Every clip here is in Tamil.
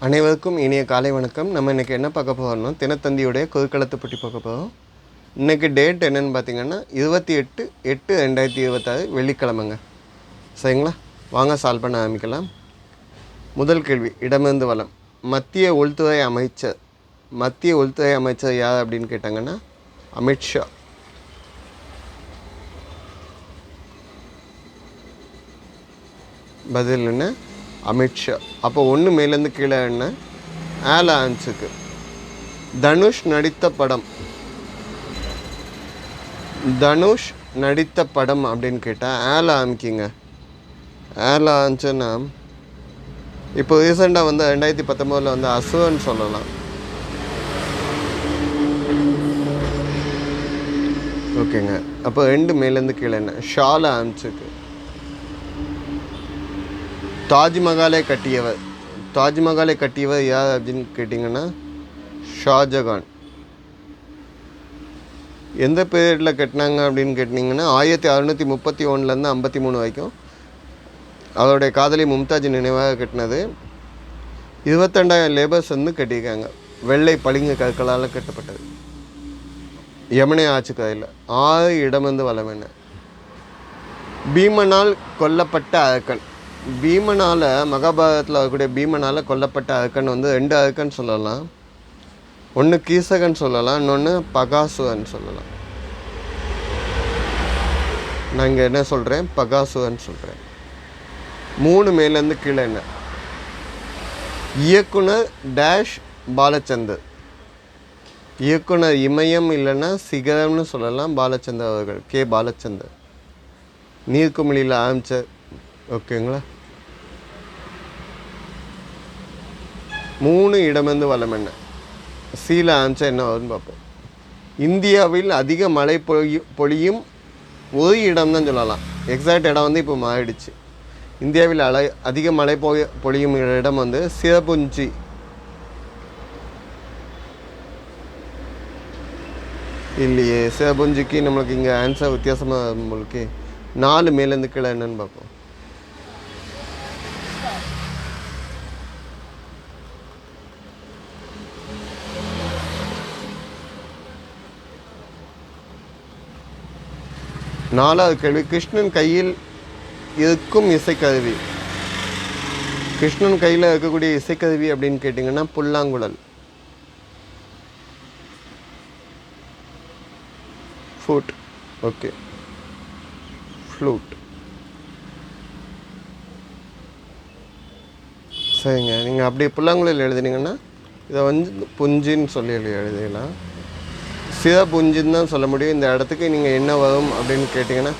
அனைவருக்கும் இனிய காலை வணக்கம். நம்ம இன்றைக்கி என்ன பார்க்க போகிறோம்னா தினத்தந்தியுடைய கொதுக்களத்தை பற்றி பார்க்க போகிறோம். இன்றைக்கி டேட் என்னென்னு பார்த்தீங்கன்னா 28/8/2026 வெள்ளிக்கிழமைங்க. சரிங்களா, வாங்க சால்வ் பண்ண ஆரம்பிக்கலாம். முதல் கேள்வி, இடமிருந்து வலம். மத்திய உள்துறை அமைச்சர் யார் அப்படின்னு கேட்டாங்கன்னா அமித்ஷா. பதில் என்ன? அமித்ஷா. அப்போ ஒன்று மேலேருந்து கீழே என்ன? ஆல் ஆன்ஸுக்கு. தனுஷ் நடித்த படம் அப்படின்னு கேட்டால் ஆல் ஆமிக்கிங்க. ஆல் ஆன்ஸுன்னா இப்போ ரீசெண்டாக 2019 அசுரன் சொல்லலாம். ஓகேங்க. அப்போ 2 மேலேருந்து கீழே என்ன? ஷால் ஆன்ஸுக்கு. தாஜ்மஹாலை கட்டியவர் யார் அப்படின்னு கேட்டிங்கன்னா ஷாஜகான். எந்த பீரியடில் கட்டினாங்க அப்படின்னு கேட்டிங்கன்னா 1631 53 வரைக்கும் அவருடைய காதலி மும்தாஜ் நினைவாக கட்டினது. 22,000 லேபர்ஸ் கட்டியிருக்காங்க. வெள்ளை பளிங்கு கற்களால் கட்டப்பட்டது. யமுனை ஆற்றுக்கரையில். 6 இடமிருந்து வலம் என்ன? பீமனால் கொல்லப்பட்ட அரக்கன். பீமனால் மகாபாரதத்தில் வரக்கூடிய பீமனால் கொல்லப்பட்ட அரக்கன் 2 அரக்கன் சொல்லலாம். ஒன்று கீசகன் சொல்லலாம், இன்னொன்று பகாசுரன் சொல்லலாம். நான் இங்கே என்ன சொல்கிறேன்? பகாசுரன் சொல்கிறேன். 3 மேலேருந்து கீழே என்ன? இயக்குனர் டேஷ் பாலச்சந்தர். இயக்குனர் இமயம் இல்லைன்னா சிகரம்னு சொல்லலாம். பாலச்சந்தர் அவர்கள், கே பாலச்சந்தர். நீர்க்குமிழியில் ஆரம்பித்தார். ஓகேங்களா. 3 இடமிருந்து வலம் என்ன? சீல ஆன்சர் என்ன வருதுன்னு பார்ப்போம். இந்தியாவில் அதிக மழை பொழியும் ஒரு இடம் தான் சொல்லலாம். எக்ஸாக்ட் இடம் இப்போ மாறிடுச்சு. இந்தியாவில் அதிக மழை பொழியும் இடம் சிரபுஞ்சி. இல்லையே, சிரபுஞ்சிக்கு நம்மளுக்கு இங்கே ஆன்சர் வித்தியாசமாக நம்மளுக்கு. 4 மேலேருந்து கீழே என்னன்னு பார்ப்போம். நாலாவது கேள்வி, கிருஷ்ணன் கையில் இருக்கும் இசைக்கருவி. கிருஷ்ணன் கையில் இருக்கக்கூடிய இசைக்கருவி அப்படின்னு கேட்டிங்கன்னா புல்லாங்குழல். ஃப்ளூட். Okay, flute. சரிங்க. நீங்கள் அப்படி புல்லாங்குழல் எழுதுனீங்கன்னா இதை புஞ்சின்னு சொல்லி எழுதிக்கலாம். சிரப்புஞ்சின்னு தான் சொல்ல முடியும். இந்த இடத்துக்கு நீங்கள் என்ன வரும் அப்படின்னு கேட்டிங்கன்னா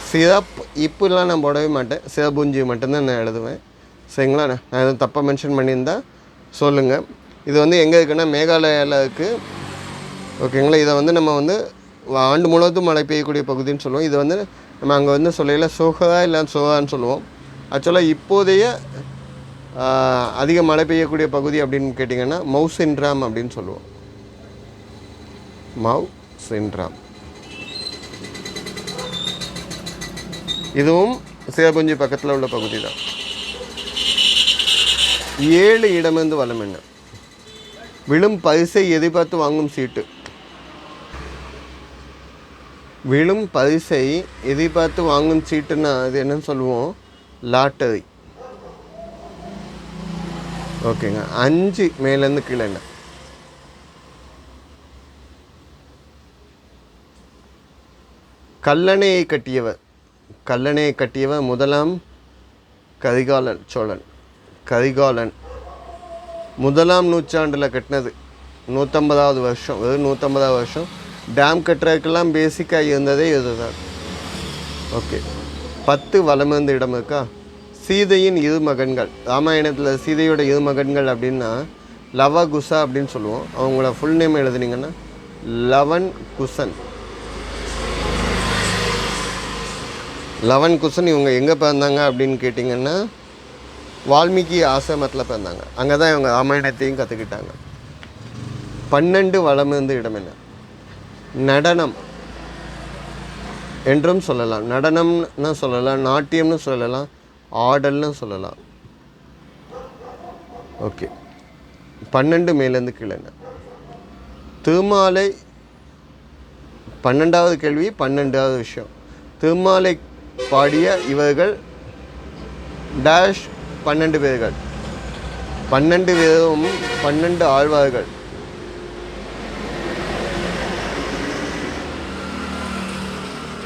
சிரப் இப்போலாம் நான் போடவே மாட்டேன். சிரப்புஞ்சி மட்டும்தான் நான் எழுதுவேன். சரிங்களா. நான் எதுவும் தப்பாக மென்ஷன் பண்ணியிருந்தால் சொல்லுங்கள். இது எங்கே இருக்குன்னா மேகாலயாவில் இருக்குது. ஓகேங்களா. இதை நம்ம ஆண்டு முழுவதும் மழை பெய்யக்கூடிய பகுதின்னு சொல்லுவோம். இது நம்ம அங்கே சொல்லையில் சோகா இல்லை சோகான்னு சொல்லுவோம். ஆக்சுவலாக இப்போதைய அதிக மழை பெய்யக்கூடிய பகுதி அப்படின்னு கேட்டிங்கன்னா மவுசின்ராம் அப்படின்னு சொல்லுவோம். மவுசின்ராம். இதுவும் சிரபுஞ்சி பக்கத்தில் உள்ள பகுதி தான். 7 இடமிருந்து வலம் என்ன? விழும் பரிசை எதிர்பார்த்து வாங்கும் சீட்டு. விழும் பரிசை எதிர்பார்த்து வாங்கும் சீட்டுன்னா அது என்னன்னு சொல்லுவோம்? லாட்டரி. ஓகேங்க. 5 மேலேருந்து கீழே என்ன? கல்லணையை கட்டியவர் முதலாம் கரிகாலன் சோழன். கரிகாலன் 1ஆம் நூற்றாண்டில் கட்டினது. 150வது வருஷம். வெறும் 150வது வருஷம். டேம் கட்டுறதுக்கெல்லாம் பேசிக்காக இருந்ததே இதுதான். ஓகே. 10 வலமிருந்து இடம் இருக்கா? சீதையின் 2 மகன்கள். ராமாயணத்தில் சீதையோட 2 மகன்கள் அப்படின்னா லவ குசா அப்படின்னு சொல்லுவோம். அவங்கள ஃபுல் நேம் எழுதுனீங்கன்னா லவன் குசன். லவன் குசன் இவங்க எங்கே பிறந்தாங்க அப்படின்னு கேட்டிங்கன்னா வால்மீகி ஆசிரமத்தில் பிறந்தாங்க. அங்கே தான் இவங்க ராமாயணத்தையும் கற்றுக்கிட்டாங்க. 12 வலமிருந்து இடம் என்ன? நடனம் என்றும் சொல்லலாம். நடனம்னு சொல்லலாம், நாட்டியம்னு சொல்லலாம், ஆடல்னு சொல்லலாம். ஓகே. 12 மேலேருந்து கீழே என்ன? திருமாலை 12வது கேள்வி 12வது விஷயம். திருமாலை பாடிய இவர்கள் டேஷ் 12 பேர்கள். 12 பேரும் 12 ஆழ்வார்கள்.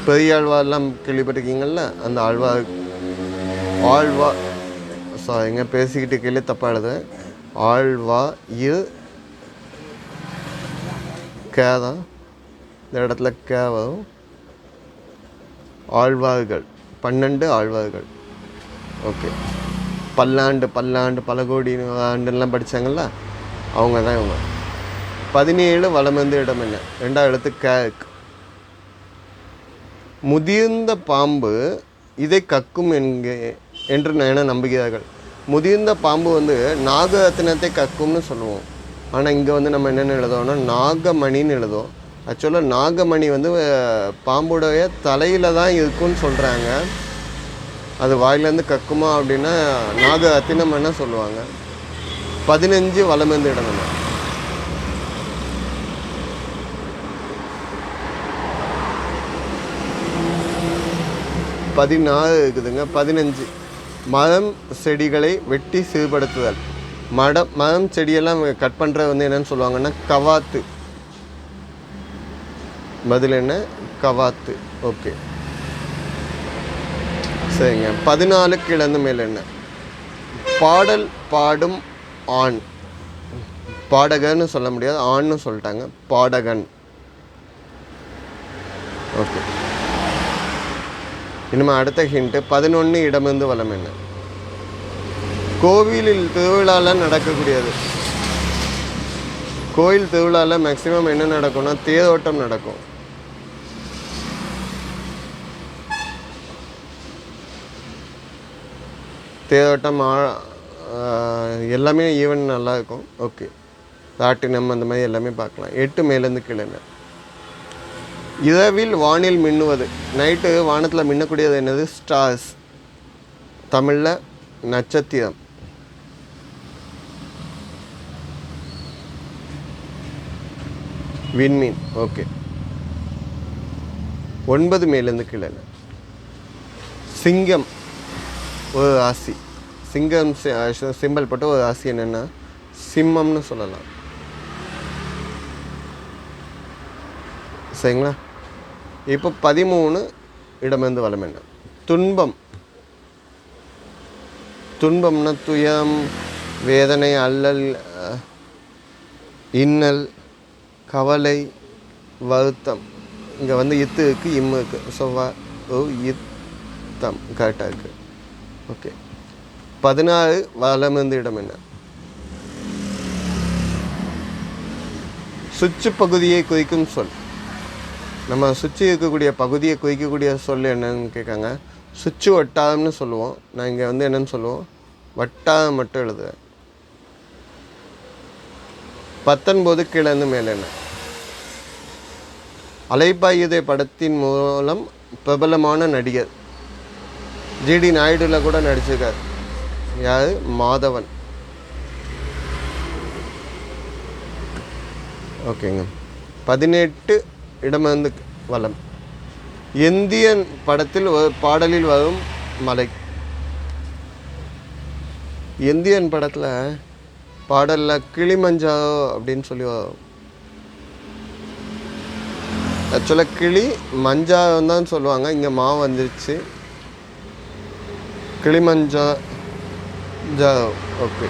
பெரிய ஆழ்வார்லாம் கேள்விப்பட்டிருக்கீங்கள்ல, அந்த ஆழ்வா சாரிங்க பேசிக்கிட்டு கீழே தப்பாக எழுது. ஆழ்வா இரு கேதான் இந்த இடத்துல கேவரும் ஆழ்வார்கள் 12 ஆழ்வார்கள். ஓகே, பல்லாண்டு பல கோடி ஆண்டுலாம் படித்தாங்கள்ல, அவங்க தான் இவங்க. 17 வலமந்து இடம் என்ன? 2வது எழுத்து கேக். முதிர்ந்த பாம்பு இதை கக்கும் என்று என நம்புகிறார்கள். முதிர்ந்த பாம்பு நாகரத்தினத்தை கக்கும்னு சொல்லுவோம். ஆனால் இங்கே நம்ம என்னென்னு எழுதுவோம்னா நாகமணின்னு எழுதுவோம். ஆக்சுவலாக நாகமணி பாம்புடைய தலையில் தான் இருக்குன்னு சொல்கிறாங்க. அது வாயிலேருந்து கக்குமா அப்படின்னா நாகரத்தினம் என்ன சொல்லுவாங்க. 15 வலமந்து இடம் என்ன? 14 இருக்குதுங்க. 15 மரம் செடிகளை வெட்டி சீர்படுத்துதல். மரம் செடியெல்லாம் கட் பண்ணுறது என்னன்னு சொல்லுவாங்கன்னா கவாத்து. பதில் என்ன? கவாத்து. ஓகே சரிங்க. 14 கிழந்து மேல் என்ன? பாடல் பாடும் ஆண். பாடகன்னு சொல்ல முடியாது, ஆண்னு சொல்லிட்டாங்க. பாடகன். ஓகே, இனிமேல் அடுத்த ஹிண்ட்டு. 11 இடமிருந்து வலம் என்ன? கோவிலில் திருவிழாலாம் நடக்கக்கூடியது. கோயில் திருவிழாவில் மேக்சிமம் என்ன நடக்கும்னா தேரோட்டம் நடக்கும். தேரோட்டம் எல்லாமே ஈவெண்ட் நல்லாயிருக்கும். ஓகே, ராட்டினம் அந்த மாதிரி எல்லாமே பார்க்கலாம். 8 மேலேருந்து கீழே என்ன? இரவில் வானில் மின்னுவது. நைட்டு வானத்தில் மின்னக்கூடியது என்னது? ஸ்டார்ஸ். தமிழில் நட்சத்திரம். விண்மீன். ஓகே, 9 மேலேருந்து கீழே என்ன? சிங்கம் ஒரு ராசி. சிங்கம் சிம்பல் போட்டு ஒரு ராசி என்னென்னா சிம்மம்னு சொல்லலாம். சரிங்களா? இப்போ 13 இடமிருந்து வலம் என்ன? துன்பம். துன்பம்னா துயம், வேதனை, அல்லல், இன்னல், கவலை, வருத்தம். இங்கே இத்து இருக்குது, இம்மு இருக்குது. ஸோ இத்தம் கரெக்டாக இருக்குது. ஓகே, 16 வலமிருந்து இடம் என்ன? சுற்று பகுதியை குறிக்கும் சொல். நம்ம சுற்றி இருக்கக்கூடிய பகுதியை குறிக்கக்கூடிய சொல் என்னன்னு கேட்காங்க. சுற்று வட்டாரம்னு சொல்லுவோம். நான் இங்கே என்னென்னு சொல்லுவோம்? வட்டாரம் மட்டும் எழுதுவேன். 19 கிழந்து மேலே என்ன? அலைபாயுதை படத்தின் மூலம் பிரபலமான நடிகர். ஜிடி நாயுடுல கூட நடிச்சிருக்கார். யார்? மாதவன். ஓகேங்க. 18 இடமிருந்து வலம். எந்தியன் படத்தில் ஒரு பாடலில் வரும் மலை. எந்தியன் படத்தில் பாடலில் கிளிமஞ்சாரோ அப்படின்னு சொல்லி வரும். ஆக்சுவலாக கிளி மஞ்சாரம் தான் சொல்லுவாங்க. இங்கே மா வந்துருச்சு. கிளிமஞ்சாரோ. ஓகே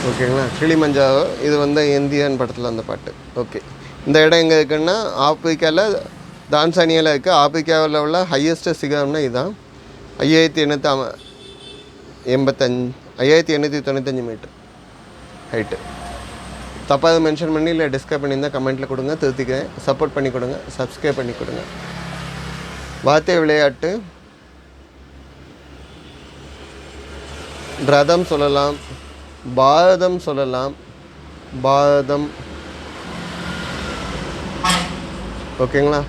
ஓகேங்களா? கிளிமஞ்சாரோ. இது இந்தியன் படத்தில் அந்த பாட்டு. ஓகே, இந்த இடம் எங்கே இருக்குன்னா ஆப்பிரிக்காவில் தான்சானியாவில் இருக்குது. ஆப்பிரிக்காவில் உள்ள ஹையஸ்ட் சிகரம்னா இதுதான். 5895 மீட்டர் ஹைட்டு. தப்பாக மென்ஷன் பண்ணி இல்லை டிஸ்கிரைப் பண்ணியிருந்தால் கமெண்ட்டில் கொடுங்க, திருத்திக்கிறேன். சப்போர்ட் பண்ணி கொடுங்க, சப்ஸ்கிரைப் பண்ணி கொடுங்க. வார்த்தை விளையாட்டு. ரதம் சொல்லலாம், பாரதம் சொல்லலாம். பாரதம். ஓகேங்களா?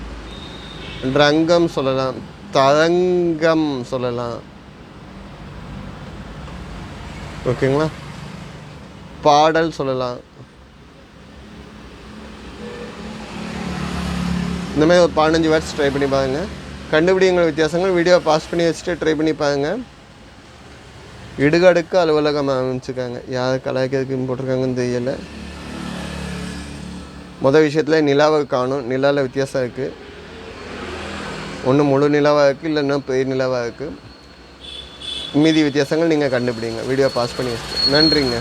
ரங்கம் சொல்லலாம், தரங்கம் சொல்லலாம். ஓகேங்களா? பாடல் சொல்லலாம். இந்த மாதிரி ஒரு 15 வேர்ட்ஸ் ட்ரை பண்ணி பாருங்க. கண்டுபிடிங்கள் வித்தியாசங்கள். வீடியோ பாஸ் பண்ணி வச்சுட்டு ட்ரை பண்ணி பாருங்க. இடுகாடுக்கு அலுவலகம் ஆரம்பிச்சுக்காங்க. யார் கலாய்க்கிறதுக்கு போட்டிருக்காங்கன்னு தெரியலை. மொதல் விஷயத்தில் நிலாவை காணும். நிலாவில் வித்தியாசம் இருக்குது. ஒன்று முழு நிலாவாக இருக்குது, இல்லைன்னா பெரிய நிலாவாக இருக்குது. மீதி வித்தியாசங்கள் நீங்கள் கண்டுபிடிங்க. வீடியோ பாஸ் பண்ணி வச்சுட்டு. நன்றிங்க.